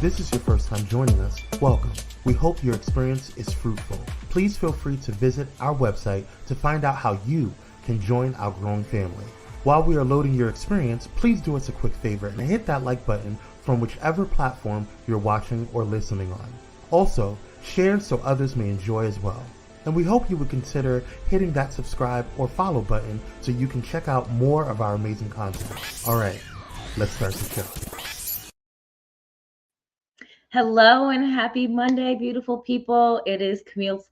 this is your first time joining us, welcome. We hope your experience is fruitful. Please feel free to visit our website to find out how you can join our growing family. While we are loading your experience, please do us a quick favor and hit that like button from whichever platform you're watching or listening on. Also, share so others may enjoy as well. And we hope you would consider hitting that subscribe or follow button so you can check out more of our amazing content. All right, let's start the show. Hello and happy Monday, beautiful people. It is Camille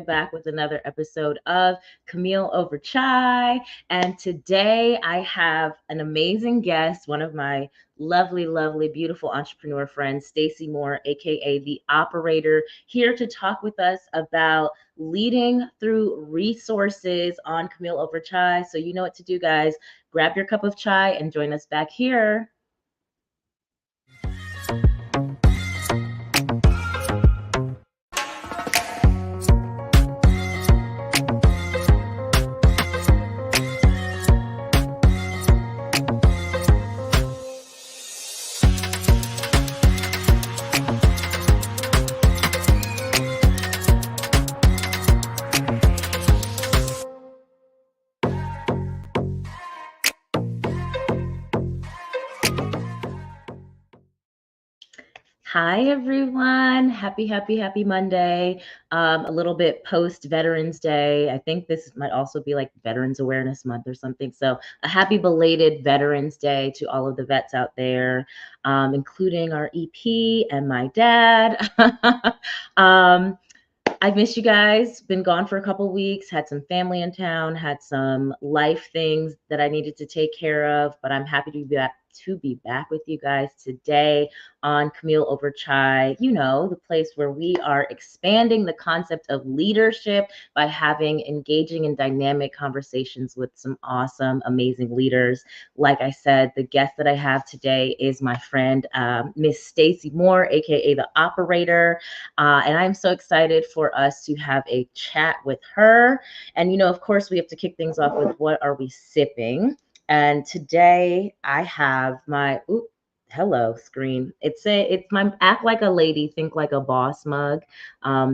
back with another episode of Camille Over Chai. And today I have an amazing guest, one of my lovely, lovely, beautiful entrepreneur friends, StaciMoore, aka The Operator, here to talk with us about leading through resources on Camille Over Chai. So you know what to do, guys. Grab your cup of chai and join us back here. Hi, everyone. Happy Monday. A little bit post Veterans Day. I think this might also be like Veterans Awareness Month or something. So a happy belated Veterans Day to all of the vets out there, including our EP and my dad. I've missed you guys, been gone for a couple weeks, had some family in town, had some life things that I needed to take care of, but I'm happy to be back with you guys today on Camille Over Chai, you know, the place where we are expanding the concept of leadership by having engaging and dynamic conversations with some awesome, amazing leaders. Like I said, the guest that I have today is my friend, Miss StaciMoore, aka The Operator. And I'm so excited for us to have a chat with her. And, you know, of course, we have to kick things off with what are we sipping? And today I have my, hello screen. It's my Act Like a Lady, Think Like a Boss mug.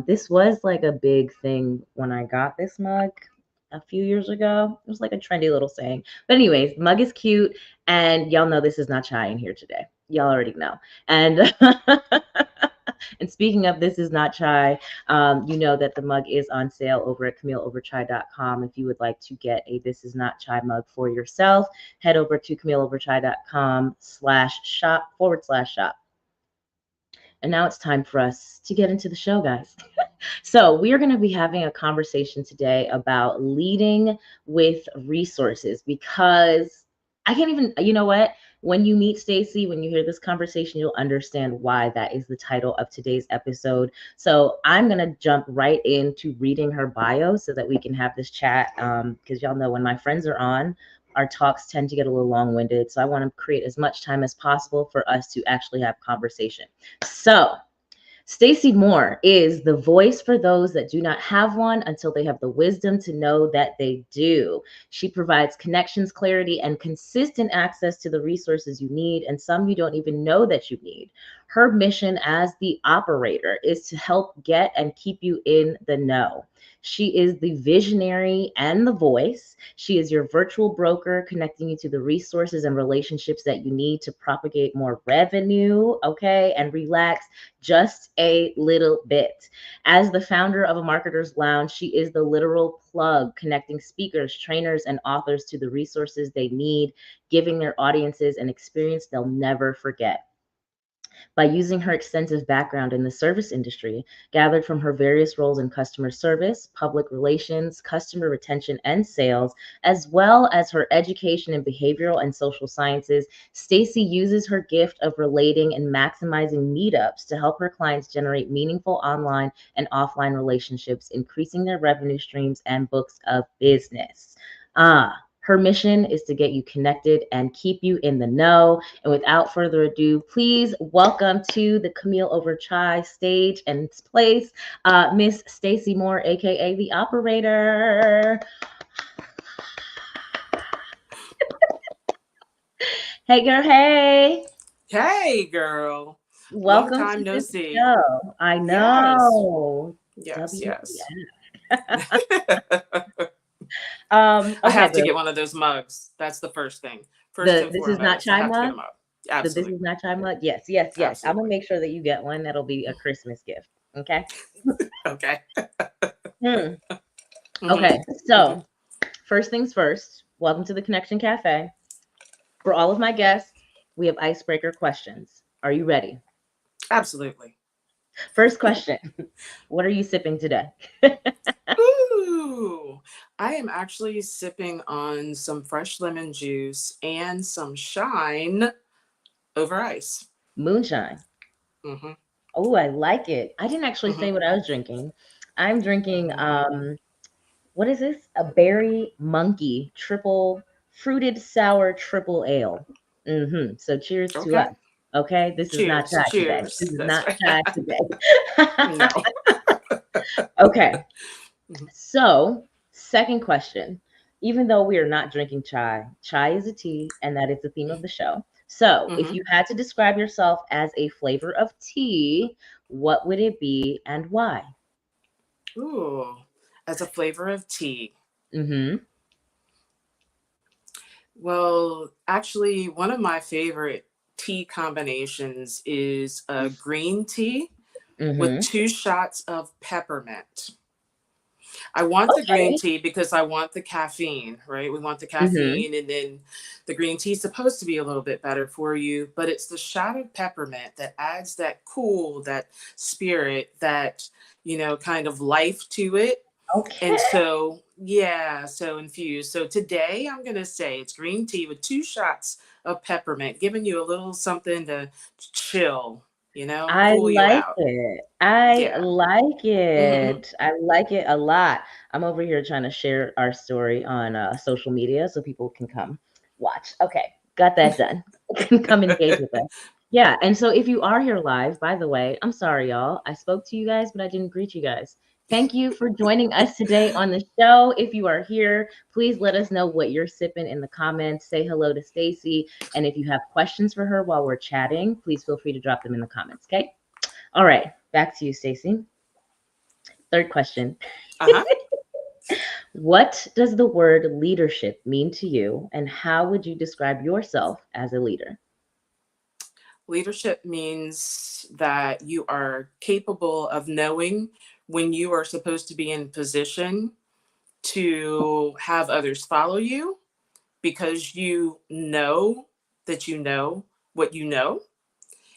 This was like a big thing when I got this mug a few years ago. It was like a trendy little saying. But anyways, the mug is cute. And y'all know this is not chai in here today. Y'all already know. And and speaking of This Is Not Chai, you know that the mug is on sale over at CamilleOverChai.com. If you would like to get a This Is Not Chai mug for yourself, head over to CamilleOverChai.com/shop/shop. And now it's time for us to get into the show, guys. So we are going to be having a conversation today about leading with resources, because I can't even, you know what? When you meet Staci, when you hear this conversation, you'll understand why that is the title of today's episode. So I'm going to jump right into reading her bio so that we can have this chat. Because y'all know when my friends are on, our talks tend to get a little long-winded. So I want to create as much time as possible for us to actually have conversation. So StaciMoore is the voice for those that do not have one until they have the wisdom to know that they do. She provides connections, clarity, and consistent access to the resources you need, and some you don't even know that you need. Her mission as the operator is to help get and keep you in the know. She is the visionary and the voice. She is your virtual broker, connecting you to the resources and relationships that you need to propagate more revenue, okay, and relax just a little bit. As the founder of A Marketer's Lounge, she is the literal plug, connecting speakers, trainers, and authors to the resources they need, giving their audiences an experience they'll never forget. By using her extensive background in the service industry, gathered from her various roles in customer service, public relations, customer retention, and sales, as well as her education in behavioral and social sciences, Staci uses her gift of relating and maximizing meetups to help her clients generate meaningful online and offline relationships, increasing their revenue streams and books of business. Her mission is to get you connected and keep you in the know. And without further ado, please welcome to the Camille Over Chai stage and place, Miss StaciMoore, aka The Operator. Hey, girl. Hey. Hey, girl. Long Welcome time to no this see. show. I Yes. know. Yes, yes. WTF. I Okay, have to but get one of those mugs. That's the first thing. First and this is not foremost, I chai have to get mug. a mug. This is Absolutely. not chai mug. Yes, yes, yes. I'm gonna Absolutely. make sure that you get one. That'll be a Christmas gift. Okay. Okay. Hmm. Hmm. Okay. So first things first. Welcome to the Connection Cafe. For all of my guests, we have icebreaker questions. Are you ready? Absolutely. First question. What are you sipping today? Ooh, I am actually sipping on some fresh lemon juice and some shine over ice. Moonshine. Hmm. Oh, I like it. I didn't actually Hmm. say what I was drinking. I'm drinking Hmm. what is this? A berry monkey triple fruited sour triple ale. So cheers to Okay. us. Okay, this is not Cheers. chai today. This Cheers. is That's not right. chai today. No. Okay, Mhm. so second question. Even though we are not drinking chai, chai is a tea, and that is the theme of the show. So, if Mhm. you had to describe yourself as a flavor of tea, what would it be and why? Ooh, as a flavor of tea. Mm-hmm. Well, actually, one of my favorite tea combinations is a green tea with Mm-hmm. 2 shots of peppermint. I want the green Okay. tea because I want the caffeine, right? We want the Mm-hmm. caffeine, and then the green tea is supposed to be a little bit better for you, but it's the shot of peppermint that adds that cool, that spirit, that, kind of life to it. And Okay. so, yeah, so infused. So today I'm going to say it's green tea with 2 shots of peppermint, giving you a little something to chill, I cool you like out. it. I Yeah. like Hmm. it. I like it a lot. I'm over here trying to share our story on social media so people can come watch. Okay, got that done. Can come engage with us. Yeah, and so if you are here live, by the way, I'm sorry, y'all. I spoke to you guys, but I didn't greet you guys. Thank you for joining us today on the show. If you are here, please let us know what you're sipping in the comments. Say hello to Stacy. And if you have questions for her while we're chatting, please feel free to drop them in the comments. Okay. All right. Back to you, Stacy. Third question. Uh-huh. What does the word leadership mean to you, and how would you describe yourself as a leader? Leadership means that you are capable of knowing when you are supposed to be in position to have others follow you because you know that you know what you know.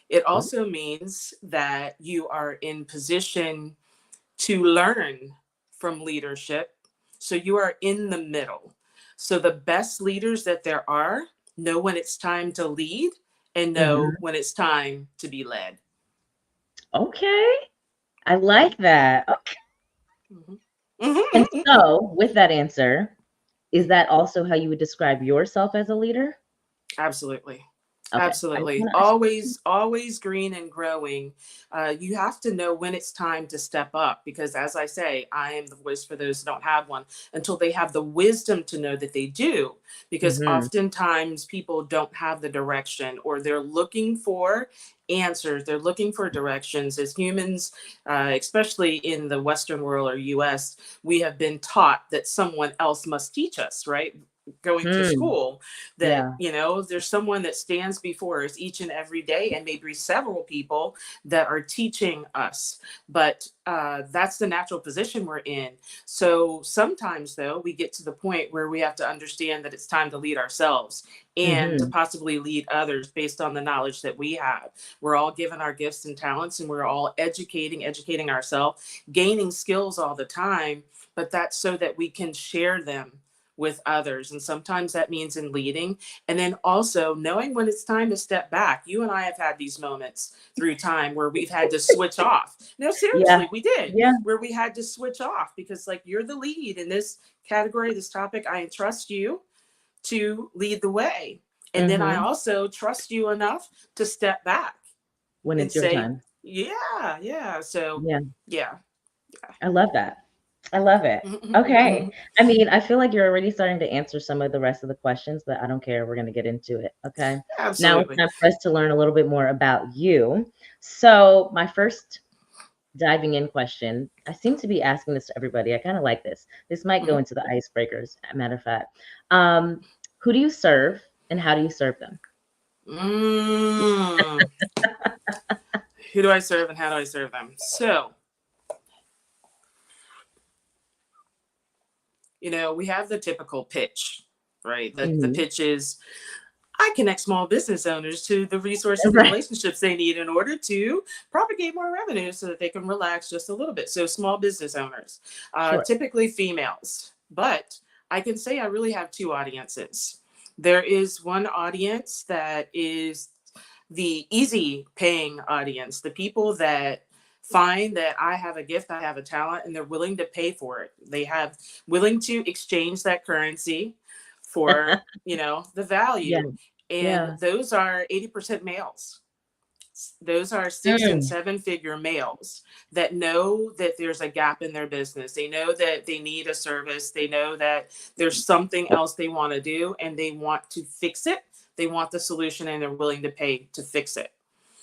It Oh, also means that you are in position to learn from leadership. So you are in the middle. So the best leaders that there are know when it's time to lead and know mhm. when it's time to be led. Okay. I like that. Okay. Mhm. And Mhm. so, with that answer, is that also how you would describe yourself as a leader? Absolutely. Okay. I just Absolutely. want to. Always green and growing. You have to know when it's time to step up because, as I say, I am the voice for those who don't have one until they have the wisdom to know that they do. Because Mm-hmm. oftentimes people don't have the direction or they're looking for answers, they're looking for directions. As humans, especially in the Western world or US, we have been taught that someone else must teach us, right? Going to Hmm. school that Yeah. there's someone that stands before us each and every day and maybe several people that are teaching us, but that's the natural position we're in. So sometimes though we get to the point where we have to understand that it's time to lead ourselves and to Mm-hmm. possibly lead others based on the knowledge that we have. We're all given our gifts and talents and we're all educating ourselves, gaining skills all the time, but that's so that we can share them with others. And sometimes that means in leading. And then also knowing when it's time to step back. You and I have had these moments through time where we've had to switch off. No, Yeah. seriously, we did, Yeah. where we had to switch off because, like, you're the lead in this category, this topic. I entrust you to lead the way. And then I Mm-hmm. also trust you enough to step back When and it's your say, time. yeah, yeah. So, Yeah. yeah, I love that. I love it. Okay. I mean, I feel like you're already starting to answer some of the rest of the questions, but I don't care. We're going to get into it. Okay. Now it's Absolutely. time for us to learn a little bit more about you. So, my first diving in question, I seem to be asking this to everybody. I kind of like this. This might go Mhm. into the icebreakers, matter of fact. Who do you serve and how do you serve them? Mm. Who do I serve and how do I serve them? So, we have the typical pitch, right? The Mhm. pitch is, I connect small business owners to the resources and Right. relationships they need in order to propagate more revenue so that they can relax just a little bit. So, small business owners, Sure. typically females, but I can say I really have two audiences. There is one audience that is the easy paying audience, the people that find that I have a gift, I have a talent, and they're willing to pay for it. They have willing to exchange that currency for, the Yeah. value. And Yeah. those are 80% males. Those are 6 and 7 figure males that know that there's a gap in their business. They know that they need a service. They know that there's something else they want to do and they want to fix it. They want the solution and they're willing to pay to fix it.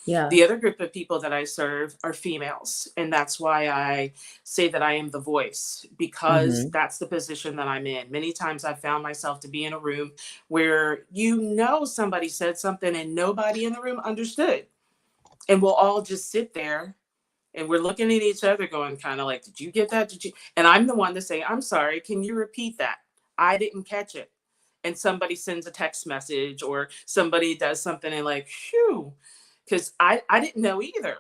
Yeah. The other group of people that I serve are females. And that's why I say that I am the voice, because Mhm. that's the position that I'm in. Many times I've found myself to be in a room where somebody said something and nobody in the room understood. And we'll all just sit there and we're looking at each other going kind of like, did you get that? Did you? And I'm the one to say, I'm sorry, can you repeat that? I didn't catch it. And somebody sends a text message or somebody does something and like, phew, because I didn't know either.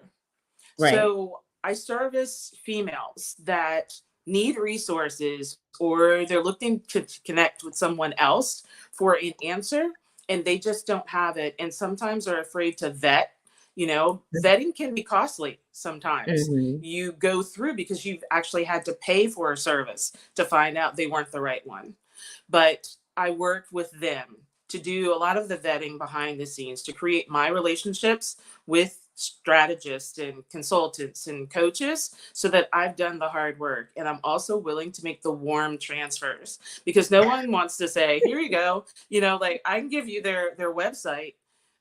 Right. So I service females that need resources or they're looking to connect with someone else for an answer and they just don't have it. And sometimes are afraid to vet. Vetting can be costly sometimes. Mhm. You go through because you've actually had to pay for a service to find out they weren't the right one. But I work with them to do a lot of the vetting behind the scenes to create my relationships with strategists and consultants and coaches so that I've done the hard work. And I'm also willing to make the warm transfers because no one wants to say, here you go, like I can give you their website.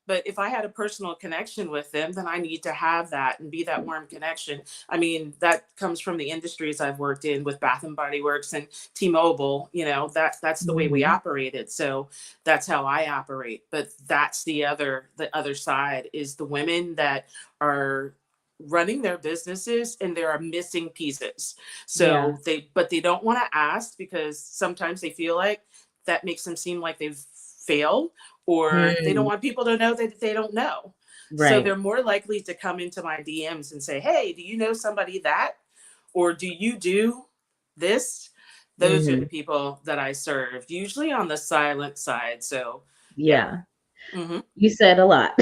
But if I had a personal connection with them, then I need to have that and be that warm connection. I mean, that comes from the industries I've worked in with Bath and Body Works and T-Mobile. That's the way we Mhm. operated. So that's how I operate. But that's the other side is the women that are running their businesses and there are missing pieces. Yeah. So they don't want to ask because sometimes they feel like that makes them seem like they've failed or they don't Mm. want people to know that they don't know. So Right. they're more likely to come into my DMs and say, hey, do you know somebody that? Or do you do this? Those are the Mhm. people that I serve, usually on the silent side. So, yeah. Yeah. Hmm. You said a lot.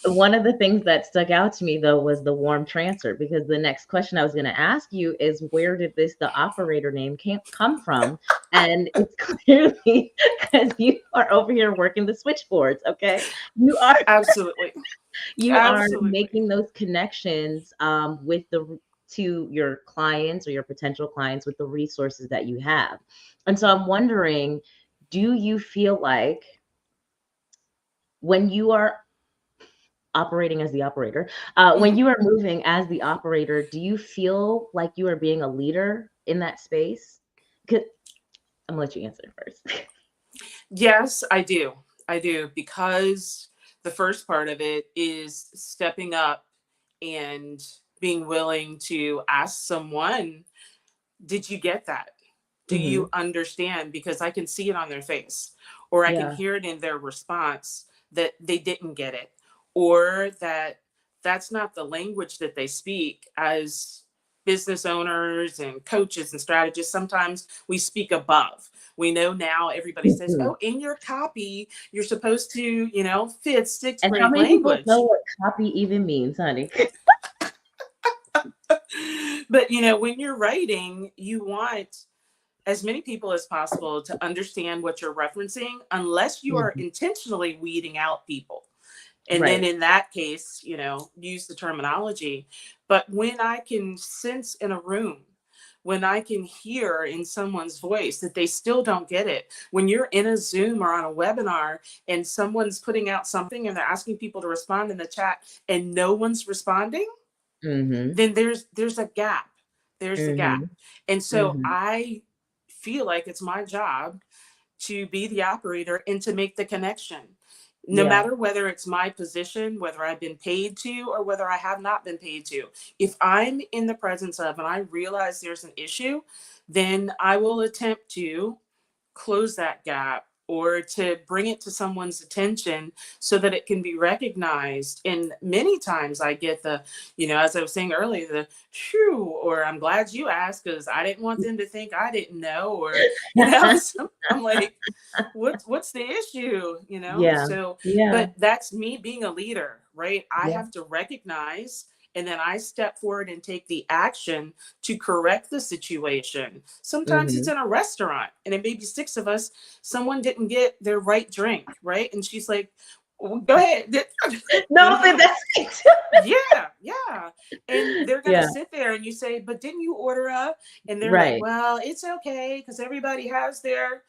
One of the things that stuck out to me though was the warm transfer because the next question I was going to ask you is where did the operator name come from? And it's clearly because you are over here working the switchboards. Okay, you are Absolutely. you are Absolutely. making those connections with the to your clients or your potential clients with the resources that you have. And so I'm wondering, do you feel like when you are operating as the operator, when Mhm. you are moving as the operator, do you feel like you are being a leader in that space? 'Cause I'm gonna let you answer first. Yes, I do. I do because the first part of it is stepping up and being willing to ask someone, did you get that? Do you Mhm. understand? Because I can see it on their face, or I can Yeah. hear it in their response that they didn't get it, or that that's not the language that they speak as business owners and coaches and strategists. Sometimes we speak above. We know now everybody says, Mhm. oh, in your copy, you're supposed to, fifth, sixth And how grade many people know language. what copy even means, honey? But, when you're writing, you want as many people as possible to understand what you're referencing, unless you are Mhm. intentionally weeding out people. And then Right. in that case, you know, use the terminology. But when I can sense in a room, when I can hear in someone's voice that they still don't get it, when you're in a Zoom or on a webinar and someone's putting out something and they're asking people to respond in the chat and no one's responding, Mm-hmm. then there's a gap. There's the gap. Mm-hmm. And so Mm-hmm. I feel like it's my job to be the operator and to make the connection. No Yeah. matter whether it's my position, whether I've been paid to, or whether I have not been paid to. If I'm in the presence of and I realize there's an issue, then I will attempt to close that gap or to bring it to someone's attention so that it can be recognized. And many times I get the, you know, as I was saying earlier, the shoo, or I'm glad you asked because I didn't want them to think I didn't know, or, you know, so I'm like, what's the issue, you know? Yeah. So, Yeah. but that's me being a leader, right? I Yeah. have to recognize and then I step forward and take the action to correct the situation. Sometimes it's Mm-hmm. in a restaurant and it may be six of us. Someone didn't get their right drink, right? And she's like, well, go ahead. No, but that's it. Yeah. And they're going to Yeah. sit there and you say, but didn't you order up? And they're like, Right. well, it's okay because everybody has their.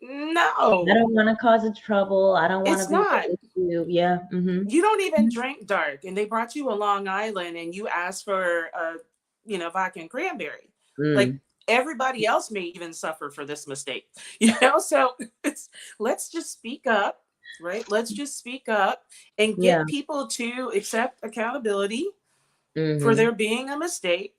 I No, don't want to cause a trouble. I don't want to it's be not. the issue. Yeah. Mm-hmm. You don't even drink dark. And they brought you a Long Island and you asked for a, you know, vodka and cranberry. Like Mm. everybody else may even suffer for this mistake, you know? So let's just speak up, right? Let's just speak up and Yeah. get people to accept accountability for Mm-hmm. there being a mistake.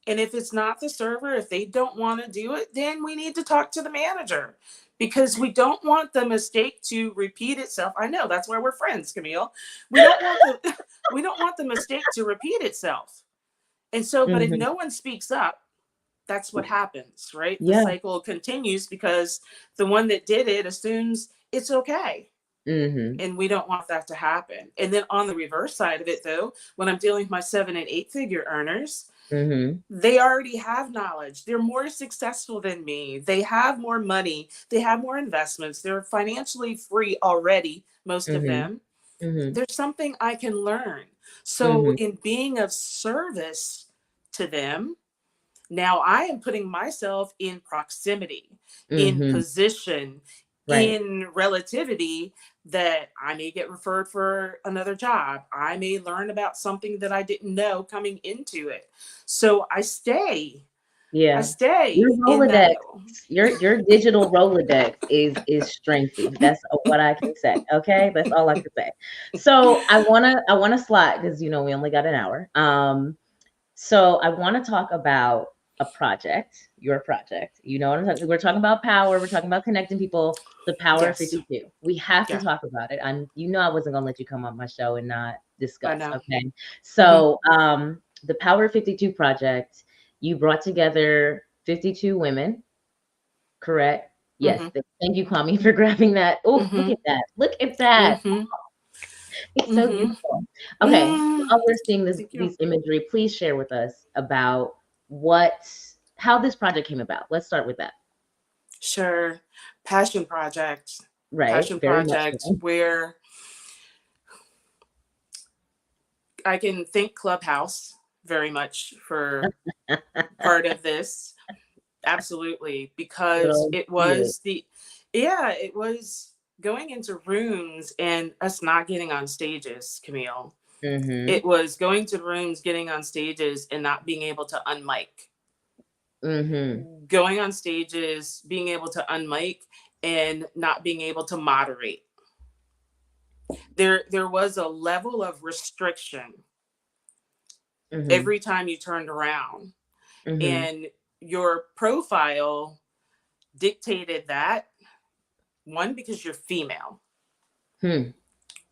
And if it's not the server, if they don't want to do it, then we need to talk to the manager because we don't want the mistake to repeat itself. I know that's why we're friends, Camille. We don't want the we don't want the mistake to repeat itself. And so, but if Mm-hmm. no one speaks up, that's what happens, right? The Yeah. cycle continues because the one that did it assumes it's okay. Mm-hmm. And we don't want that to happen. And then on the reverse side of it, though, when I'm dealing with my 7 and 8 figure earners, Mm-hmm. they already have knowledge. They're more successful than me. They have more money. They have more investments. They're financially free already, most of Mm-hmm. them. Mm-hmm. There's something I can learn. So, Mm-hmm. in being of service to them, now I am putting myself in proximity, in Mm-hmm. position, Right. in relativity that I may get referred for another job. I may learn about something that I didn't know coming into it. So I stay Yeah. Your in that. Rolodex, your digital Rolodex is strengthy. That's what I can say. Okay, that's all I can say. So I wanna slide because you know we only got an hour. So I want to talk about a project, your project. You know what I'm talking? We're talking about power. We're talking about connecting people. The Power of Yes. 52. We have to Yeah, talk about it. And you know I wasn't gonna let you come on my show and not I discuss. know. Okay. Hmm. So the Power of 52 project, you brought together 52 women, correct? Yes. Hmm. Thank you, Kwame, for grabbing that. Oh, look Hmm. at that. Look at that. Hmm. It's so Hmm. beautiful. Okay, while we're seeing Thank you. these imagery, please share with us about how this project came about. Let's start with that. Sure. Passion project. Right, Passion very much project so. where I can thank Clubhouse very much for part of this. Absolutely. Because Little it cute. was it was going into rooms and us not getting on stages, Camille. Mm-hmm. It was going to rooms, getting on stages and not being able to unmic. Mm-hmm. Going on stages, being able to unmic and not being able to moderate. There was a level of restriction Mm-hmm. every time you turned around. Mm-hmm. And your profile dictated that. One, because you're female. Hmm.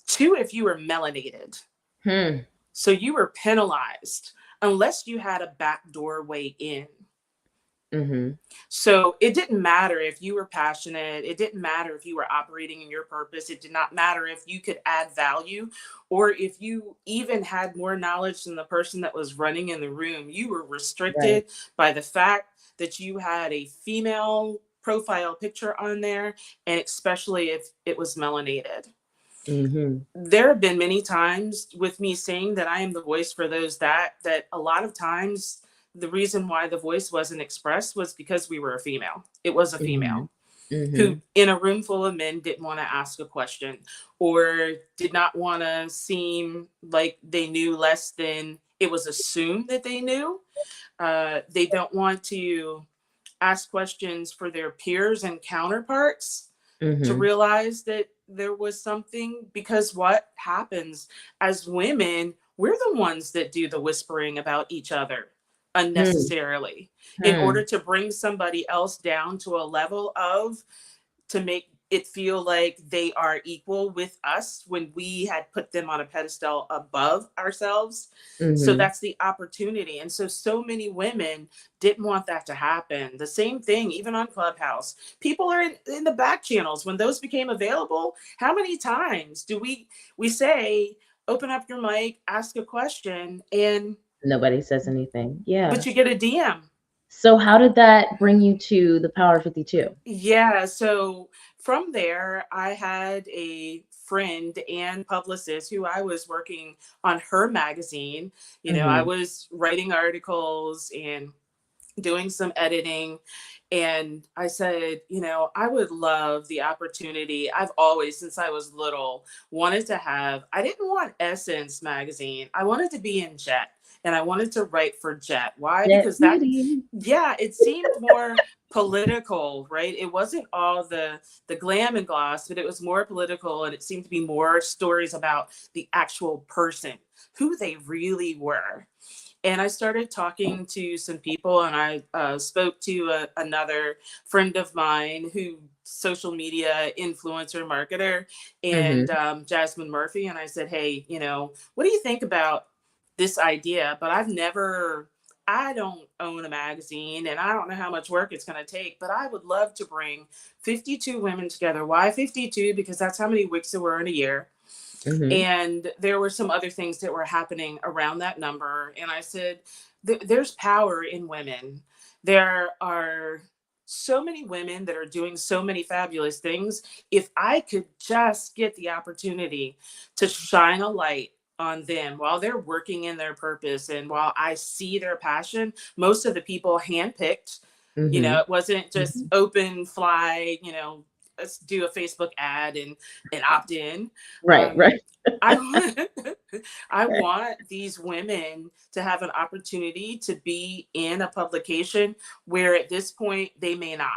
Two, if you were melanated. Hmm. So you were penalized unless you had a backdoor way in. Mm-hmm. So it didn't matter if you were passionate. It didn't matter if you were operating in your purpose. It did not matter if you could add value or if you even had more knowledge than the person that was running in the room. You were Right. restricted by the fact that you had a female profile picture on there, and especially if it was melanated. Mm-hmm. There have been many times with me saying that I am the voice for those that a lot of times the reason why the voice wasn't expressed was because we were a female. It was a Mm-hmm. female Mm-hmm. who in a room full of men didn't want to ask a question or did not want to seem like they knew less than it was assumed that they knew. They don't want to ask questions for their peers and counterparts to Mm-hmm. realize that there was something, because what happens as women, we're the ones that do the whispering about each other unnecessarily in Hmm. order to bring somebody else down to a level of, to make it feel like they are equal with us when we had put them on a pedestal above ourselves. So Mm-hmm. that's the opportunity. And so many women didn't want that to happen. The same thing, even on Clubhouse. People are in the back channels when those became available. How many times do we say, open up your mic, ask a question, and Nobody says anything. Yeah. but you get a DM. So how did that bring you to the Power 52? Yeah, so from there, I had a friend and publicist who I was working on her magazine. You know, I Mm-hmm. was writing articles and doing some editing. And I said, you know, I would love the opportunity. I've always, since I was little, wanted to have, I didn't want Essence magazine. I wanted to be in Jet and I wanted to write for Jet. Why? Jet Because that, Beauty. yeah, it seemed more political, right? It wasn't all the glam and gloss, but it was more political, and it seemed to be more stories about the actual person, who they really were. And I started talking to some people, and I spoke to another friend of mine who social media influencer marketer, and Mm-hmm. Jasmine Murphy. And I said, hey, you know, what do you think about this idea? But I don't own a magazine and I don't know how much work it's going to take, but I would love to bring 52 women together. Why 52? Because that's how many weeks there were in a year. Mm-hmm. And there were some other things that were happening around that number. And I said, there's power in women. There are so many women that are doing so many fabulous things. If I could just get the opportunity to shine a light on them while they're working in their purpose and while I see their passion, most of the people handpicked, you know, Mm-hmm. it wasn't just open fly, you know, let's do a Facebook ad and opt in. Right, Um, right. I want, I want these women to have an opportunity to be in a publication where at this point they may not.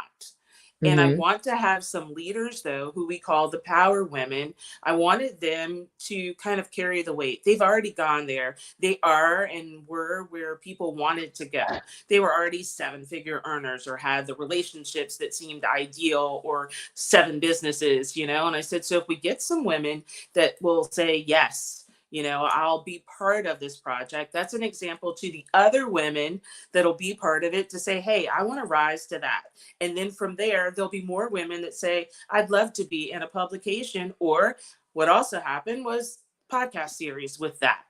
And I Mm-hmm. want to have some leaders, though, who we call the power women. I wanted them to kind of carry the weight. They've already gone there. They are and were where people wanted to go. They were already seven-figure earners or had the relationships that seemed ideal or seven businesses, you know? And I said, so if we get some women that will say, yes, you know, I'll be part of this project. That's an example to the other women that'll be part of it to say, hey, I want to rise to that. And then from there, there'll be more women that say, I'd love to be in a publication. Or what also happened was podcast series with that.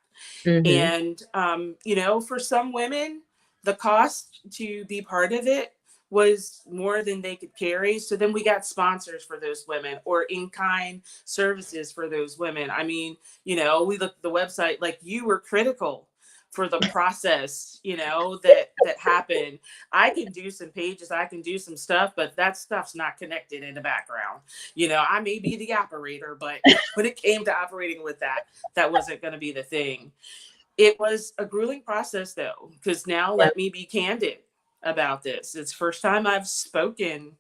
Mm-hmm. And, you know, for some women, the cost to be part of it was more than they could carry. So then we got sponsors for those women or in-kind services for those women. I mean, you know, we looked at the website, like you were critical for the process, you know, that happened. I can do some pages, I can do some stuff, but that stuff's not connected in the background. You know, I may be the operator, but when it came to operating with that, that wasn't going to be the thing. It was a grueling process, though, because now Yeah. let me be candid about this. It's the first time I've spoken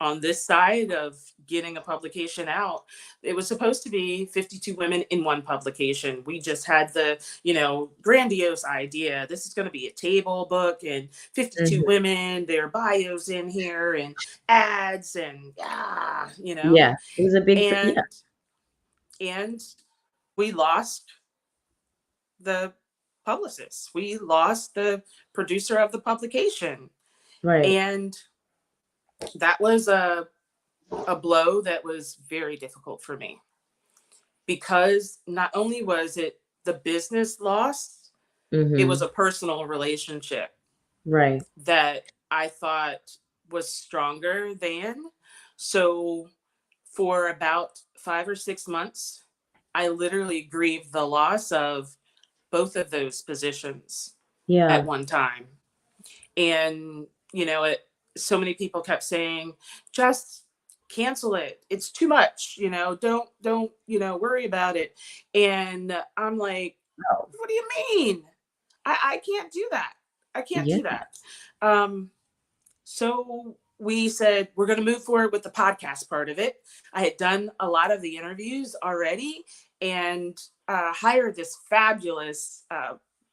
on this side of getting a publication out. It was supposed to be 52 women in one publication. We just had the, you know, grandiose idea. This is going to be a table book and 52 Mm-hmm. women, their bios in here and ads and yeah, you know. Yeah. It was a big, yeah. And we lost the publicist. We lost the producer of the publication. Right. And that was a blow that was very difficult for me because not only was it the business loss, it Mm-hmm. was a personal relationship Right. that I thought was stronger than. So for about 5 or 6 months, I literally grieved the loss of both of those positions Yeah. at one time. And, so many people kept saying, just cancel it. It's too much, don't, worry about it. And I'm like, Oh, what do you mean? I can't do that. I can't yeah. do that. So we said, we're going to move forward with the podcast part of it. I had done a lot of the interviews already and hired this fabulous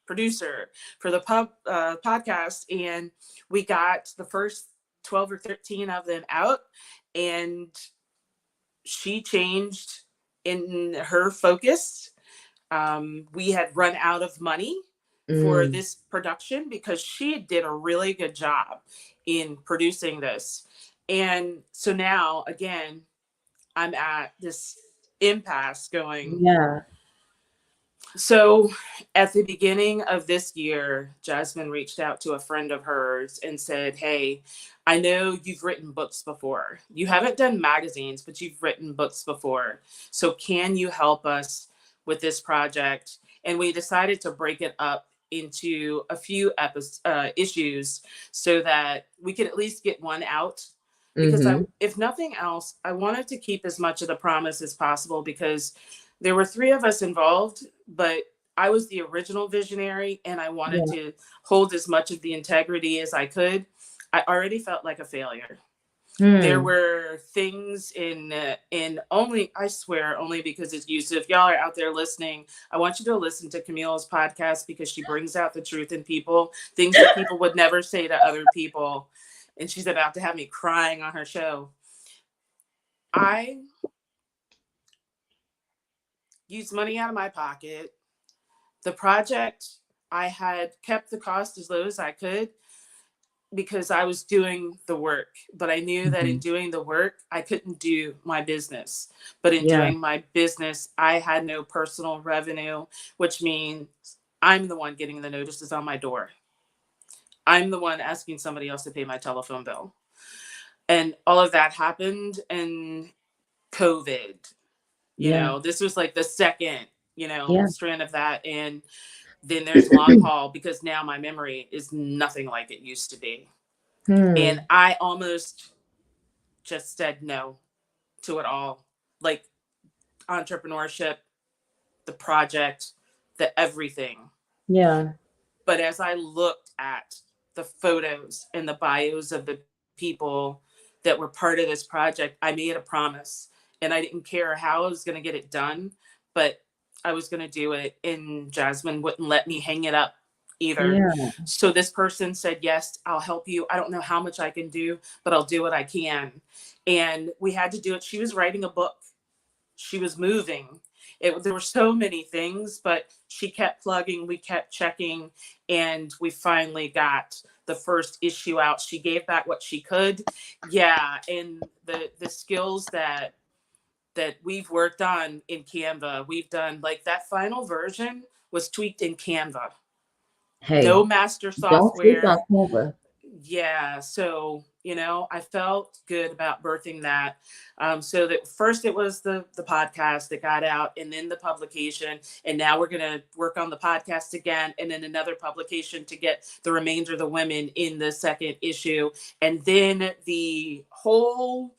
producer for the podcast. And we got the first 12 or 13 of them out. And she changed in her focus. We had run out of money for this production because she did a really good job in producing this. And so now, again, I'm at this impasse going. Yeah. So at the beginning of this year, Jasmine reached out to a friend of hers and said, hey, I know you've written books before. You haven't done magazines, but you've written books before. So can you help us with this project? And we decided to break it up into a few issues so that we could at least get one out. Because if nothing else, I wanted to keep as much of the promise as possible because there were 3 of us involved, but I was the original visionary and I wanted to hold as much of the integrity as I could. I already felt like a failure. There were things in only, I swear, only because it's you. So if y'all are out there listening, I want you to listen to Camille's podcast because she brings out the truth in people, things that people would never say to other people. And she's about to have me crying on her show. I used money out of my pocket. The project, I had kept the cost as low as I could because I was doing the work. But I knew that in doing the work, I couldn't do my business. But in doing my business, I had no personal revenue, which means I'm the one getting the notices on my door. I'm the one asking somebody else to pay my telephone bill. And all of that happened in COVID. This was like the second, strand of that. And then there's long haul because now my memory is nothing like it used to be. And I almost just said no to it all. Like entrepreneurship, the project, the everything. Yeah. But as I looked at the photos and the bios of the people that were part of this project, I made a promise. And I didn't care how I was going to get it done, but I was going to do it. And Jasmine wouldn't let me hang it up either. Yeah. So this person said, yes, I'll help you. I don't know how much I can do, but I'll do what I can. And we had to do it. She was writing a book. She was moving. There were so many things, but she kept plugging. We kept checking. And we finally got the first issue out. She gave back what she could. Yeah. And the skills that we've worked on in Canva, we've done, like, that final version was tweaked in Canva. Hey, no master don't sleep on software. Canva. Yeah. So, I felt good about birthing that. So that first it was the podcast that got out and then the publication. And now we're going to work on the podcast again and then another publication to get the remainder of the women in the second issue. And then the whole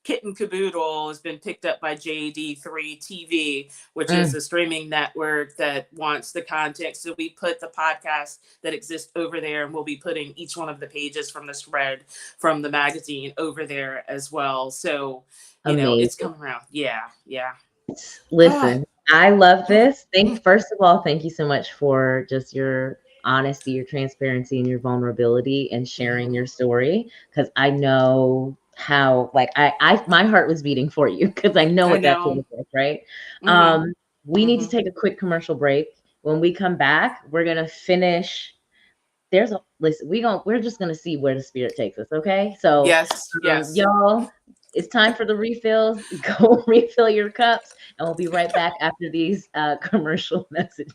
kit and caboodle has been picked up by JD3 TV, which is a streaming network that wants the content. So we put the podcast that exists over there, and we'll be putting each one of the pages from the spread from the magazine over there as well. So, it's coming around. Yeah. Yeah. Listen, I love this. First of all, thank you so much for just your honesty, your transparency, and your vulnerability and sharing your story. Because I know how, like, my heart was beating for you because I know what that feels like, right? We need to take a quick commercial break. When we come back, we're gonna finish. We're just gonna see where the spirit takes us. Okay, so yes, y'all, it's time for the refills. Go refill your cups, and we'll be right back after these commercial messages.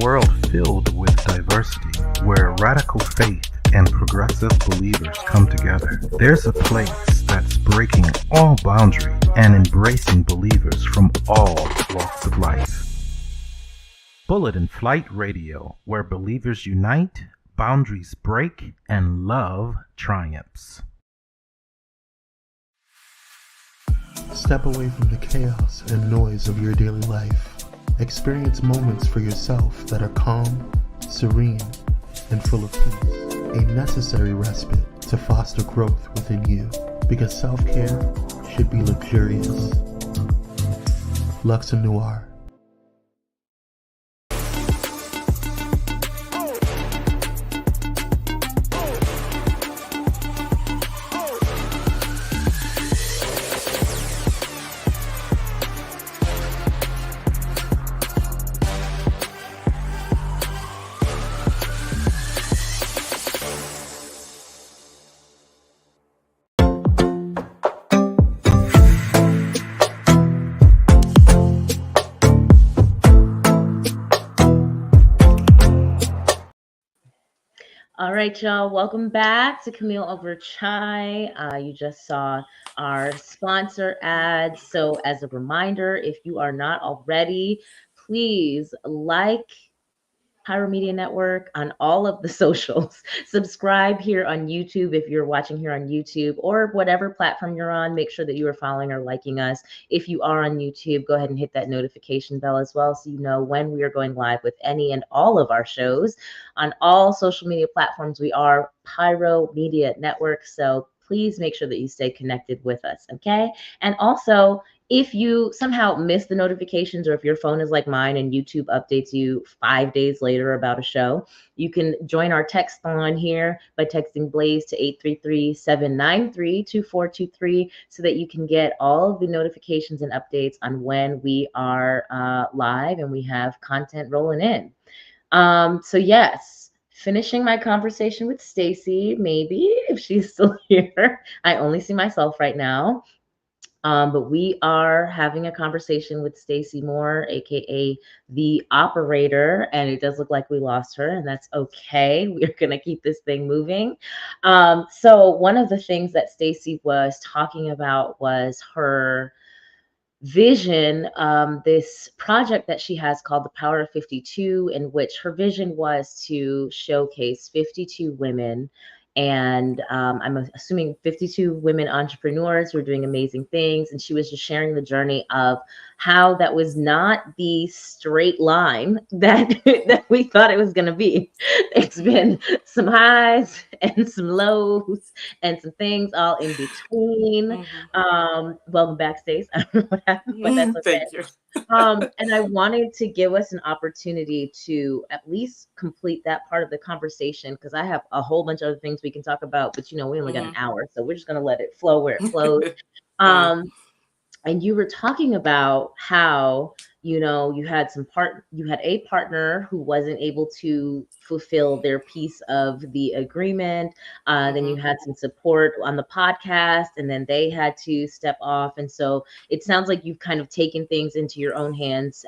world filled with diversity, where radical faith and progressive believers come together, there's a place that's breaking all boundaries and embracing believers from all walks of life. Bullet and Flight Radio, where believers unite, boundaries break, and love triumphs. Step away from the chaos and noise of your daily life. Experience moments for yourself that are calm, serene, and full of peace. A necessary respite to foster growth within you, because self-care should be luxurious. Luxe Noir. All right, y'all. Welcome back to Camille Over Chai. You just saw our sponsor ads. So as a reminder, if you are not already, please like Pyro Media Network on all of the socials. Subscribe here on YouTube if you're watching here on YouTube, or whatever platform you're on. Make sure that you are following or liking us. If you are on YouTube, go ahead and hit that notification bell as well, so you know when we are going live with any and all of our shows. On all social media platforms, we are Pyro Media Network. So please make sure that you stay connected with us, okay? And also, if you somehow miss the notifications, or if your phone is like mine and YouTube updates you 5 days later about a show, you can join our text line here by texting Blaze to 833-793-2423, so that you can get all of the notifications and updates on when we are live and we have content rolling in. So yes, finishing my conversation with Stacy, maybe if she's still here. I only see myself right now. But we are having a conversation with StaciMoore, aka the operator, and it does look like we lost her, and that's okay. We're gonna keep this thing moving. So one of the things that Stacy was talking about was her vision, this project that she has called the Power of 52, in which her vision was to showcase 52 women. And I'm assuming 52 women entrepreneurs who are doing amazing things. And she was just sharing the journey of how that was not the straight line that, that we thought it was going to be. It's been some highs and some lows and some things all in between. Welcome back, Stace. I don't know what happened, but that's okay. Thank you. And I wanted to give us an opportunity to at least complete that part of the conversation, because I have a whole bunch of other things we can talk about, but we only got an hour, so we're just going to let it flow where it flows. And you were talking about how, you had a partner who wasn't able to fulfill their piece of the agreement. Then you had some support on the podcast, and then they had to step off. And so it sounds like you've kind of taken things into your own hands,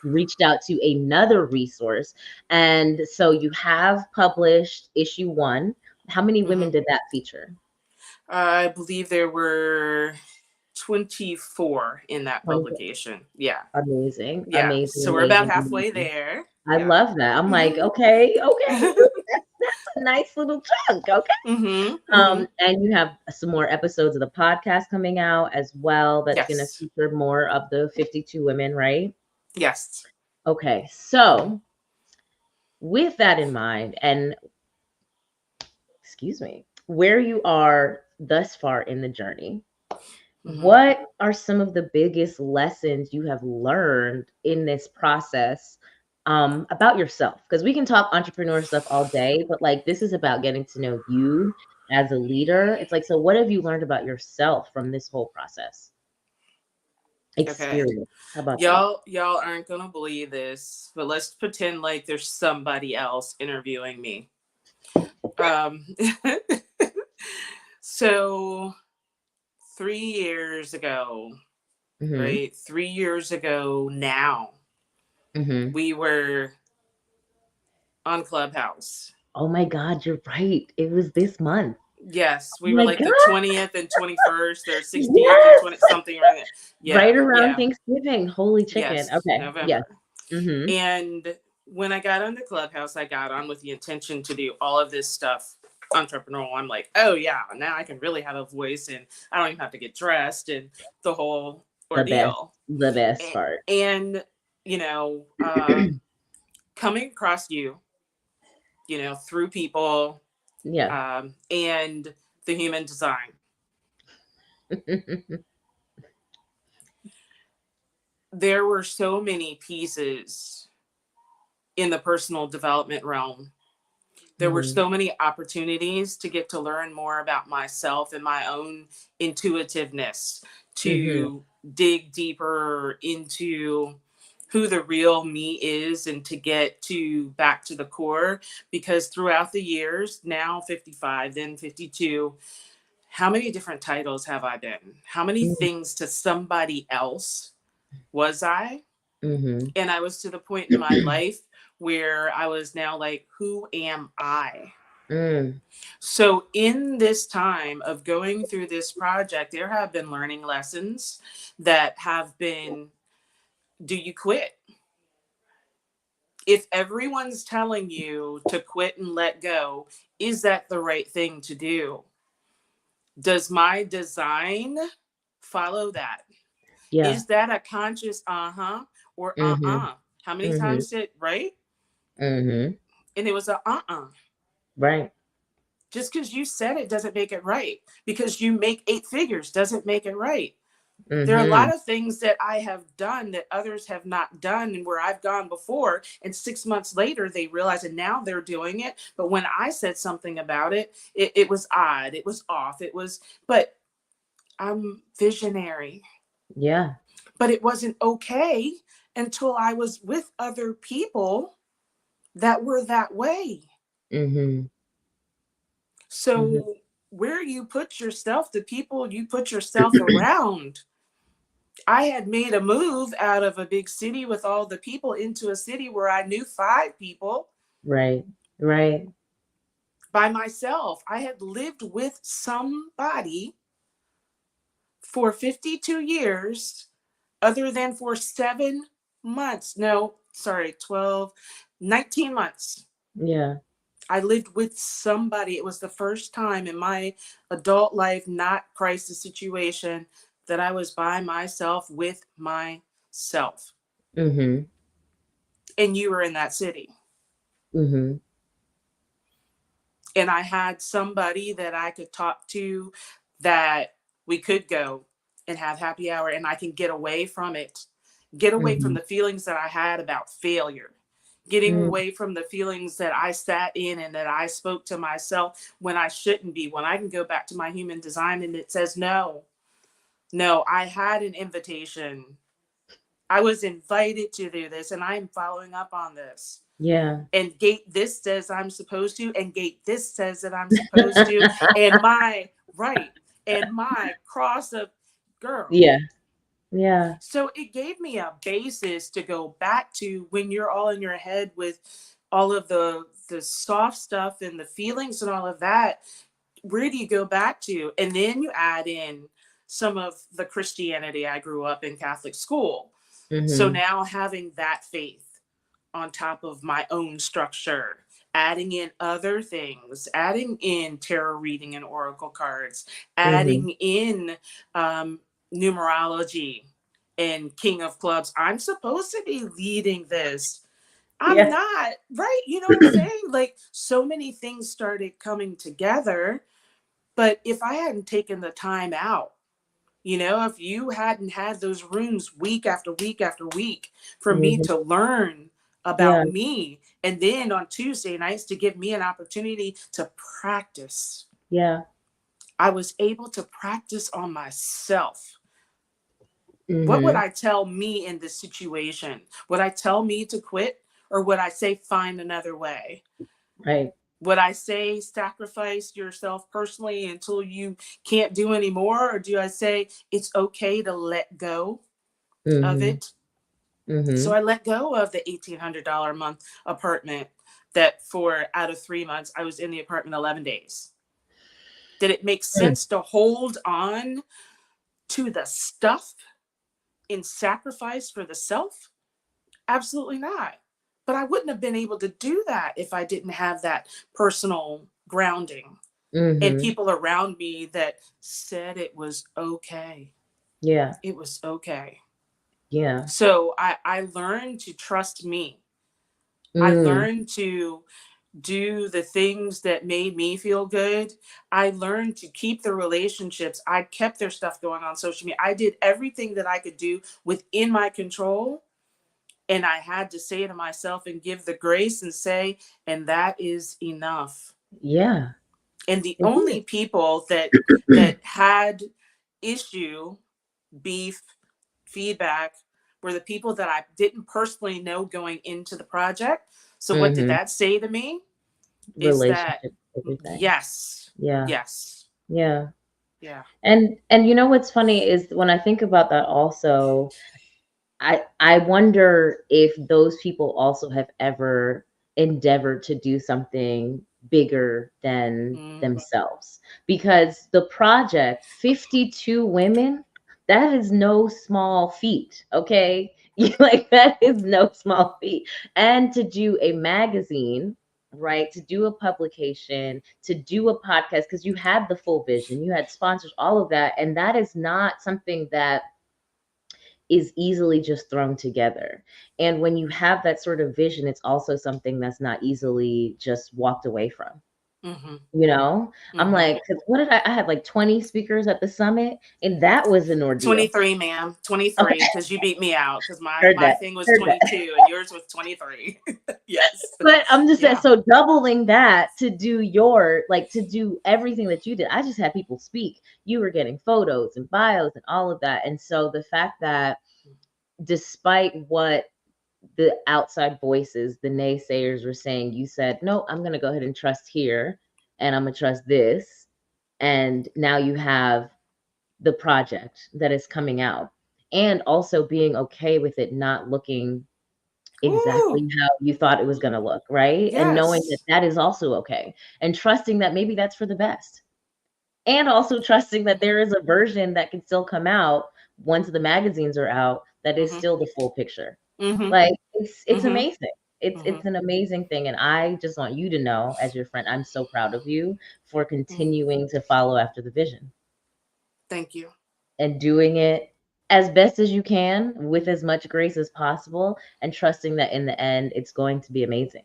reached out to another resource. And so you have published issue 1. How many women did that feature? I believe there were 24 in that publication. Yeah. Amazing. Yeah. Amazing. So we're about halfway there. I love that. I'm like, okay. That's a nice little chunk. Okay. And you have some more episodes of the podcast coming out as well. That's going to feature more of the 52 women, right? Yes. Okay. So with that in mind, and where you are thus far in the journey, what are some of the biggest lessons you have learned in this process about yourself? Because we can talk entrepreneur stuff all day, but like this is about getting to know you as a leader. It's like, so what have you learned about yourself from this whole process? Experience. How about y'all aren't gonna believe this, but let's pretend like there's somebody else interviewing me. So 3 years ago, right? 3 years ago now, we were on Clubhouse. Oh my God, you're right. It was this month. Yes, Oh we were my like the God. 20th and 21st or 16th and Yes. 20 something right there. Yeah, Right around yeah, Thanksgiving. Holy chicken. yes, Okay. Yes. November. Mm-hmm. And when I got on the Clubhouse, I got on with the intention to do all of this stuff entrepreneurial. I'm like, oh yeah, now I can really have a voice and I don't even have to get dressed and the whole ordeal. The best part. And you know, coming across you know, through people Yeah. and the human design. There were so many pieces in the personal development realm. There were so many opportunities to get to learn more about myself and my own intuitiveness, to dig deeper into who the real me is and to get to back to the core. Because throughout the years, now 55, then 52, how many different titles have I been? How many things to somebody else was I? And I was to the point in my life where I was now like, who am I? So in this time of going through this project, there have been learning lessons that have been, do you quit? If everyone's telling you to quit and let go, is that the right thing to do? Does my design follow that? Yeah. Is that a conscious or How many times did right? And it was a Right. Just because you said it doesn't make it right. Because you make 8 figures doesn't make it right. There are a lot of things that I have done that others have not done, and where I've gone before, and 6 months later they realize, and now they're doing it. But when I said something about it, it was odd, it was off, but I'm visionary. Yeah. But it wasn't okay until I was with other people that were that way. So where you put yourself, the people you put yourself around. I had made a move out of a big city with all the people into a city where I knew 5 people. Right. Right. By myself. I had lived with somebody for 52 years, other than for 7 months. No, sorry, 12, 19 months. Yeah. I lived with somebody. It was the first time in my adult life, not crisis situation, that I was by myself with myself. And you were in that city. And I had somebody that I could talk to, that we could go and have happy hour, and I can get away from it. Get away from the feelings that I had about failure. Getting away from the feelings that I sat in and that I spoke to myself when I shouldn't be. When I can go back to my human design and it says, no, I had an invitation. I was invited to do this, and I'm following up on this. Yeah. And gate this says I'm supposed to, and gate this says that I'm supposed to, and my right, and my cross of girl. Yeah. Yeah. So it gave me a basis to go back to when you're all in your head with all of the soft stuff and the feelings and all of that. Where do you go back to? And then you add in some of the Christianity. I grew up in Catholic school. So now having that faith on top of my own structure, adding in other things, adding in tarot reading and oracle cards, adding in numerology and King of Clubs. I'm supposed to be leading this. I'm not, right? You know what I'm saying? Like, so many things started coming together. But if I hadn't taken the time out, you know, if you hadn't had those rooms week after week after week for me to learn about me, and then on Tuesday nights to give me an opportunity to practice. Yeah. I was able to practice on myself. What would I tell me in this situation? Would I tell me to quit, or would I say find another way? Right. Would I say sacrifice yourself personally until you can't do anymore? Or do I say it's okay to let go of it? So I let go of the $1,800 a month apartment. that for out of 3 months, I was in the apartment 11 days. Did it make sense to hold on to the stuff in sacrifice for the self? Absolutely not. But I wouldn't have been able to do that if I didn't have that personal grounding and people around me that said it was okay. Yeah. It was okay. Yeah. So I learned to trust me. I learned to do the things that made me feel good. I learned to keep the relationships. I kept their stuff going on social media. I did everything that I could do within my control. And I had to say to myself and give the grace and say, and that is enough. Yeah. And the only people that had issue, beef, feedback were the people that I didn't personally know going into the project. So what did that say to me? Is that everything. yes. Yeah. Yes. Yeah. Yeah. And you know what's funny is when I think about that also, I wonder if those people also have ever endeavored to do something bigger than themselves. Because the project, 52 women, that is no small feat, okay? Like, that is no small feat. And to do a magazine, right? To do a publication, to do a podcast, because you had the full vision, you had sponsors, all of that. And that is not something that is easily just thrown together. And when you have that sort of vision, it's also something that's not easily just walked away from. You know, I'm like, 'cause what did I had like 20 speakers at the summit, and that was an ordeal. 23, ma'am. 23, because you beat me out, because my thing was 22 and yours was 23. Yes. But I'm just saying, so doubling that to do to do everything that you did. I just had people speak. You were getting photos and bios and all of that. And so the fact that despite what the outside voices, the naysayers were saying, you said, no, I'm going to go ahead and trust here, and I'm going to trust this. And now you have the project that is coming out, and also being okay with it not looking exactly how you thought it was going to look, right? Yes. And knowing that that is also okay, and trusting that maybe that's for the best. And also trusting that there is a version that can still come out once the magazines are out that is still the full picture. Like, it's amazing. It's an amazing thing. And I just want you to know, as your friend, I'm so proud of you for continuing to follow after the vision. Thank you. And doing it as best as you can with as much grace as possible, and trusting that in the end, it's going to be amazing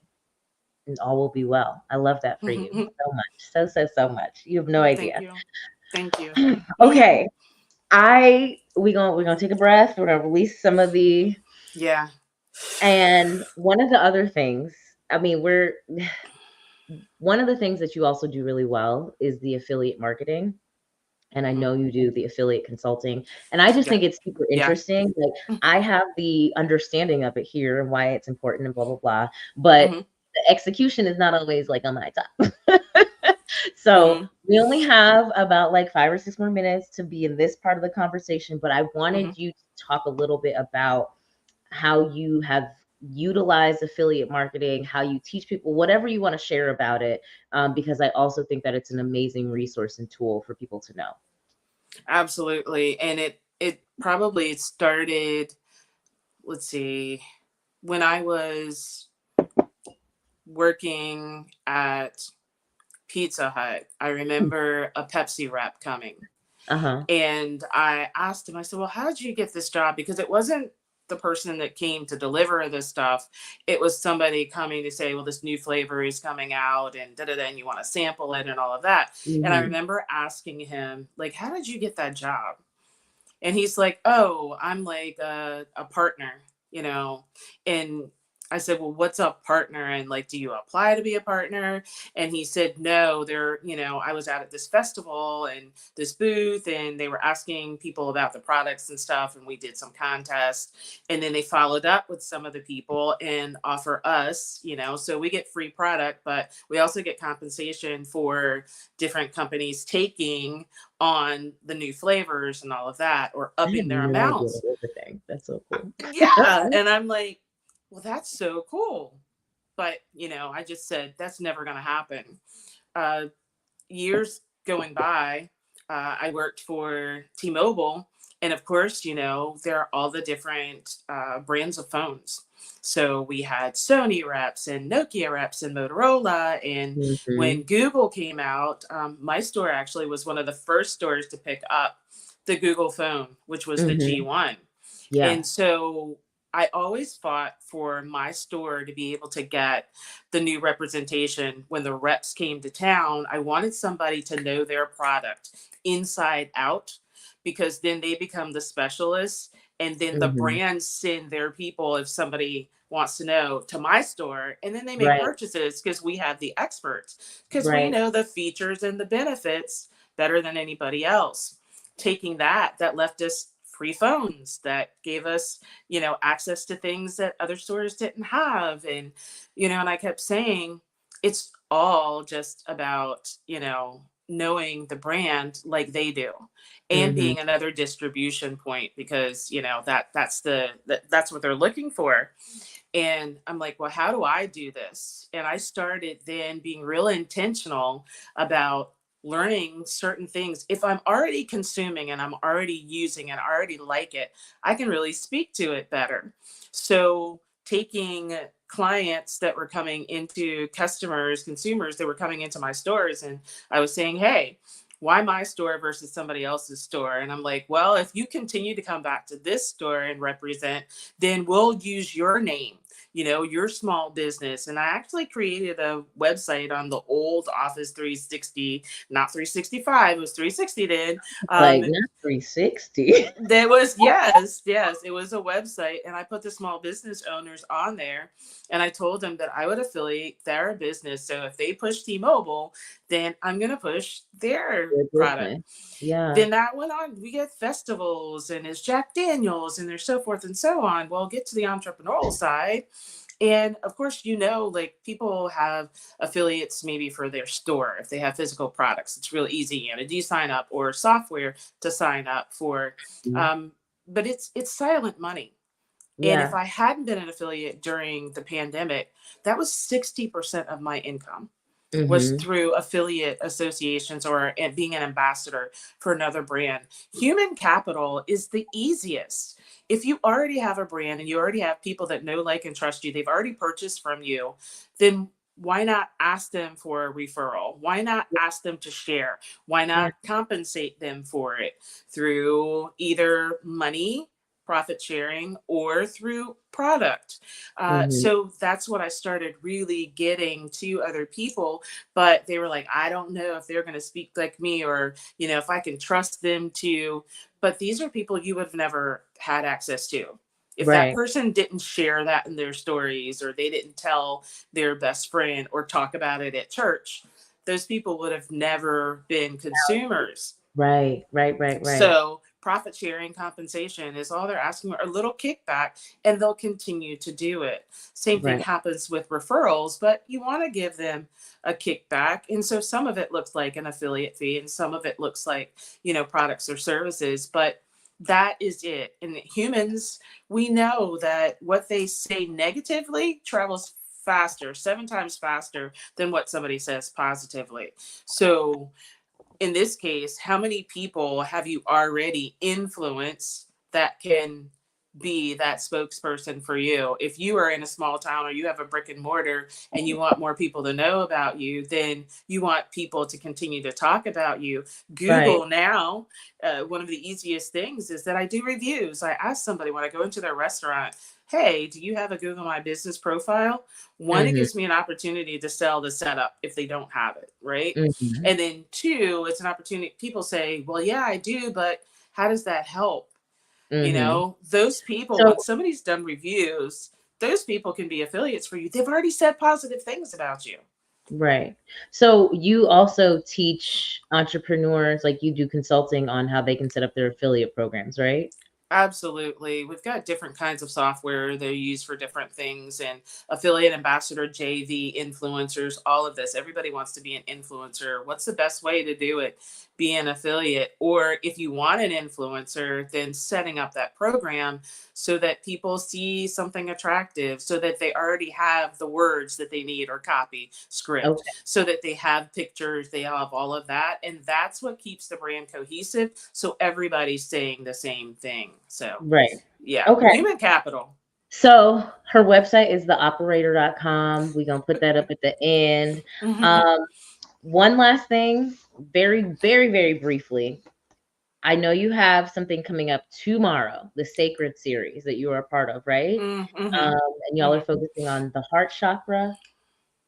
and all will be well. I love that for you so much. So much. You have no idea. Thank you. Okay. We're gonna take a breath. We're gonna release some of the And one of the other things, I mean, one of the things that you also do really well is the affiliate marketing. And I know you do the affiliate consulting. And I just think it's super interesting. Like, I have the understanding of it here and why it's important and blah, blah, blah. But the execution is not always like on my top. So we only have about like 5 or 6 more minutes to be in this part of the conversation. But I wanted you to talk a little bit about how you have utilized affiliate marketing, how you teach people, whatever you want to share about it, because I also think that it's an amazing resource and tool for people to know. Absolutely. And it probably started, let's see, when I was working at Pizza Hut. I remember a Pepsi rep coming. And I asked him, I said, well, how did you get this job? Because it wasn't the person that came to deliver this stuff. It was somebody coming to say, well, this new flavor is coming out and and you want to sample it and all of that. And I remember asking him, like, how did you get that job? And he's like, oh, I'm like a partner, you know. And I said, well, what's a partner? And like, do you apply to be a partner? And he said, no, I was out at this festival and this booth, and they were asking people about the products and stuff. And we did some contests, and then they followed up with some of the people and offer us, so we get free product, but we also get compensation for different companies taking on the new flavors and all of that, or upping their amounts. That's so cool. Yeah. And I'm like, well, that's so cool. But, I just said, that's never going to happen. Uh, Years going by, I worked for T-Mobile. And of course, there are all the different brands of phones. So we had Sony reps and Nokia reps and Motorola. And Mm-hmm. when Google came out, my store actually was one of the first stores to pick up the Google phone, which was the Mm-hmm. G1. Yeah. And so I always fought for my store to be able to get the new representation. When the reps came to town, I wanted somebody to know their product inside out, because then they become the specialists. And then the Mm-hmm. brands send their people, if somebody wants to know, to my store. And then they make Right. purchases because we have the experts, because we Right. know the features and the benefits better than anybody else. Taking that left us free phones, that gave us, access to things that other stores didn't have. And, and I kept saying, it's all just about, knowing the brand like they do, and Mm-hmm. being another distribution point, because, that's what they're looking for. And I'm like, well, how do I do this? And I started then being real intentional about learning certain things. If I'm already consuming and I'm already using and I already like it, I can really speak to it better. So taking clients that were coming into consumers that were coming into my stores, and I was saying, hey, why my store versus somebody else's store? And I'm like, well, if you continue to come back to this store and represent, then we'll use your name, your small business. And I actually created a website on the old Office 360, not 365, it was 360 then. Like not 360. There was, yes, it was a website. And I put the small business owners on there, and I told them that I would affiliate their business. So if they push T-Mobile, then I'm going to push their Your product. business. Yeah. Then that went on. We get festivals, and there's Jack Daniels, and there's so forth and so on. Well, get to the entrepreneurial side. And of course, like people have affiliates maybe for their store. If they have physical products, it's real easy. And do sign up, or software to sign up for. But it's silent money. And if Yeah. I hadn't been an affiliate during the pandemic, that was 60% of my income was Mm-hmm. through affiliate associations, or being an ambassador for another brand. Human capital is the easiest. If you already have a brand and you already have people that know, like, and trust you, they've already purchased from you, then why not ask them for a referral? Why not ask them to share? Why Yeah. not compensate them for it through either money, profit sharing, or through product? Mm-hmm. So that's what I started really getting to other people. But they were like, I don't know if they're going to speak like me, or, if I can trust them to. But these are people you would have never had access to. If that Right. person didn't share that in their stories, or they didn't tell their best friend or talk about it at church, those people would have never been consumers. Right. Right. Right. Right. So profit sharing compensation is all they're asking for, a little kickback, and they'll continue to do it. Same thing Right. happens with referrals, but you want to give them a kickback. And so some of it looks like an affiliate fee, and some of it looks like, products or services, but that is it. And humans, we know that what they say negatively travels faster, 7 times faster than what somebody says positively. So in this case, how many people have you already influenced that can be that spokesperson for you? If you are in a small town, or you have a brick and mortar, and you want more people to know about you, then you want people to continue to talk about you. Right. Google now, one of the easiest things is that I do reviews. I ask somebody when I go into their restaurant, hey, do you have a Google My Business profile? One, it Mm-hmm. gives me an opportunity to sell the setup if they don't have it, right? Mm-hmm. And then 2, it's an opportunity. People say, well, yeah, I do, but how does that help? Mm-hmm. Those people, when So somebody's done reviews, those people can be affiliates for you. They've already said positive things about you. right. So you also teach entrepreneurs, like you do consulting on how they can set up their affiliate programs, right? Absolutely. We've got different kinds of software they're used for different things, and affiliate, ambassador, JV, influencers, all of this. Everybody wants to be an influencer. What's the best way to do it? Be an affiliate. Or if you want an influencer, then setting up that program so that people see something attractive, so that they already have the words that they need, or copy, script, Okay. so that they have pictures, they have all of that. And that's what keeps the brand cohesive. So everybody's saying the same thing. So Right. yeah, Okay. human capital. So her website is theoperator.com. We're going to put that up at the end. One last thing, very, very, very briefly. I know you have something coming up tomorrow, the Sacred series that you are a part of, right? And y'all are focusing on the heart chakra,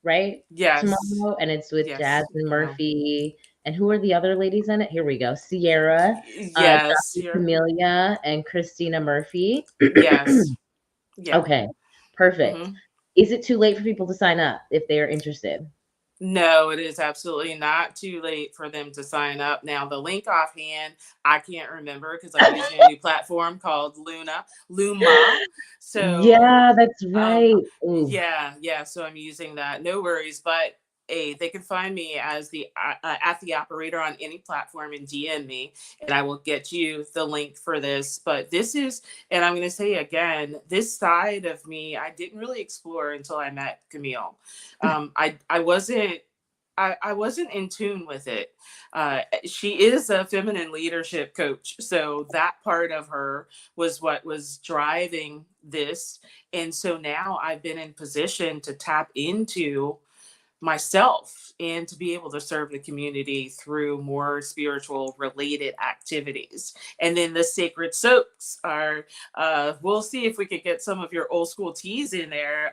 right? Yes. Tomorrow, and it's with Yes. Jasmine Murphy. And who are the other ladies in it? Here we go. Sierra, Yes. Dr. Camille, and Christina Murphy. Yes. Yeah. Okay, perfect. Is it too late for people to sign up if they are interested? No, it is absolutely not too late for them to sign up. Now, the link offhand, I can't remember because I'm using a new platform called Luma. So yeah, that's right. Yeah. So I'm using that. No worries. But they can find me as the at the operator on any platform and DM me, and I will get you the link for this. But this is, and I'm going to say again, this side of me I didn't really explore until I met Camille. I wasn't in tune with it. She is a feminine leadership coach. So that part of her was what was driving this. And so now I've been in position to tap into myself and to be able to serve the community through more spiritual related activities. And then the sacred soaps are, we'll see if we could get some of your old school teas in there.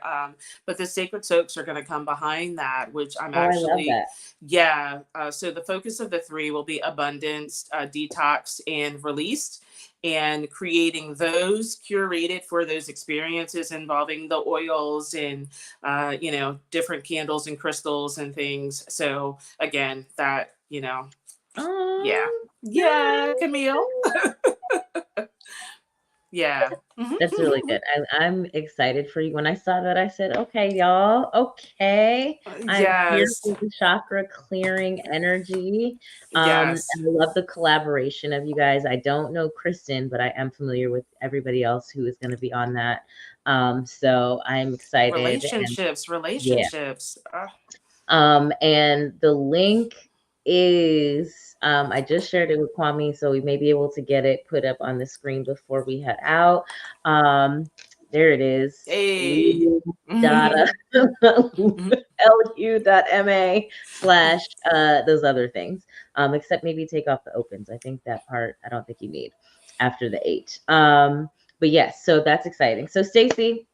But the sacred soaps are going to come behind that, which I'm actually, I love that. yeah. So the focus of the three will be abundance, detox, and released. And creating those curated for those experiences involving the oils and different candles and crystals and things. So again, that yeah, Camille. Yeah. That's really good. I'm excited for you. When I saw that, I said, okay, y'all, okay. I'm here for the chakra clearing energy. And I love the collaboration of you guys. I don't know Kristen, but I am familiar with everybody else who is going to be on that. So I'm excited. Relationships. And the link is I just shared it with Kwame, so we may be able to get it put up on the screen before we head out. There it is. Hey. lu.ma/ those other things. Except maybe take off the opens. I think that part I don't think you need after the 8. But yes, so that's exciting. So Stacy,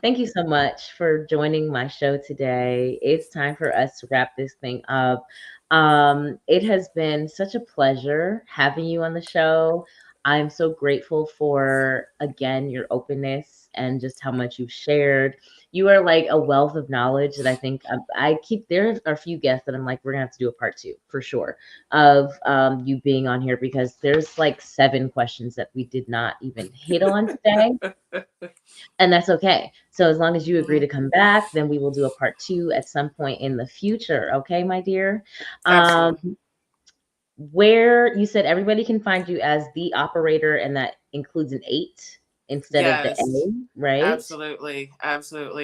thank you so much for joining my show today. It's time for us to wrap this thing up. It has been such a pleasure having you on the show. I'm so grateful for, again, your openness and just how much you've shared. You are like a wealth of knowledge that I think there are a few guests that I'm like, we're gonna have to do a part 2 for sure of you being on here, because there's like 7 questions that we did not even hit on today. And that's okay. So as long as you agree to come back, then we will do a part 2 at some point in the future. Okay, my dear. Where you said everybody can find you as the operator, and that includes an 8 instead of the A, right? Absolutely.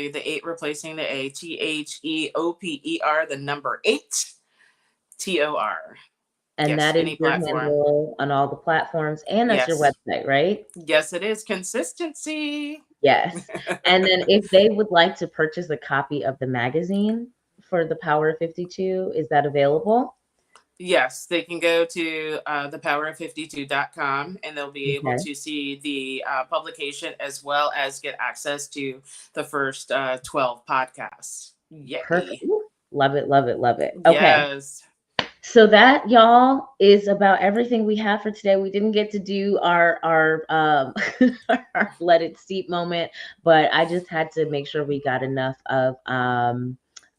The 8 replacing the A. THEOPER, the number 8 TOR. And that is your handle on all the platforms, and that's your website, right? Yes, it is. Consistency. Yes. And then if they would like to purchase a copy of the magazine for the Power of 52, is that available? Yes, they can go to thepowerof52.com, and they'll be able to see the publication as well as get access to the first 12 podcasts. Yay. Perfect. Love it. Okay. Yes. So that, y'all, is about everything we have for today. We didn't get to do our our let it steep moment, but I just had to make sure we got enough of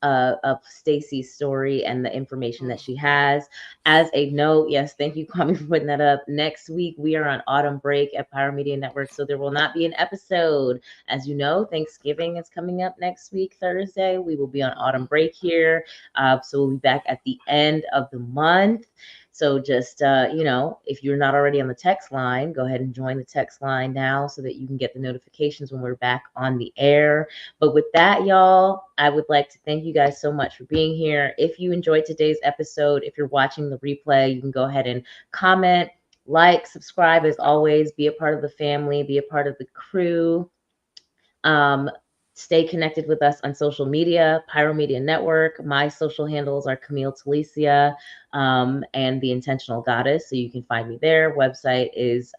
of Stacy's story and the information that she has. As a note, yes, thank you, Kwame, for putting that up. Next week, we are on autumn break at Pyro Media Network, so there will not be an episode. As you know, Thanksgiving is coming up next week, Thursday. We will be on autumn break here. So we'll be back at the end of the month. So just, if you're not already on the text line, go ahead and join the text line now so that you can get the notifications when we're back on the air. But with that, y'all, I would like to thank you guys so much for being here. If you enjoyed today's episode, if you're watching the replay, you can go ahead and comment, like, subscribe as always, be a part of the family, be a part of the crew. Stay connected with us on social media, Pyro Media Network. My social handles are Camille Talicia and The Intentional Goddess. So you can find me there. Website is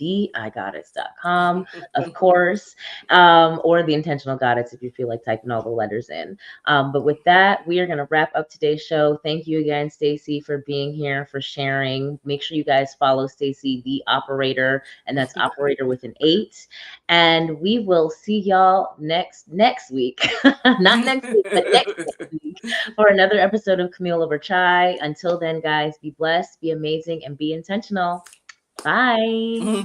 theigoddess.com, of course, or The Intentional Goddess if you feel like typing all the letters in. But with that, we are going to wrap up today's show. Thank you again, Stacy, for being here, for sharing. Make sure you guys follow Stacy, the operator, and that's operator with an 8. And we will see y'all next week. Not next week, but next week for another episode of Camille Over Chai. Until then, guys, be blessed, be amazing, and be intentional. Bye.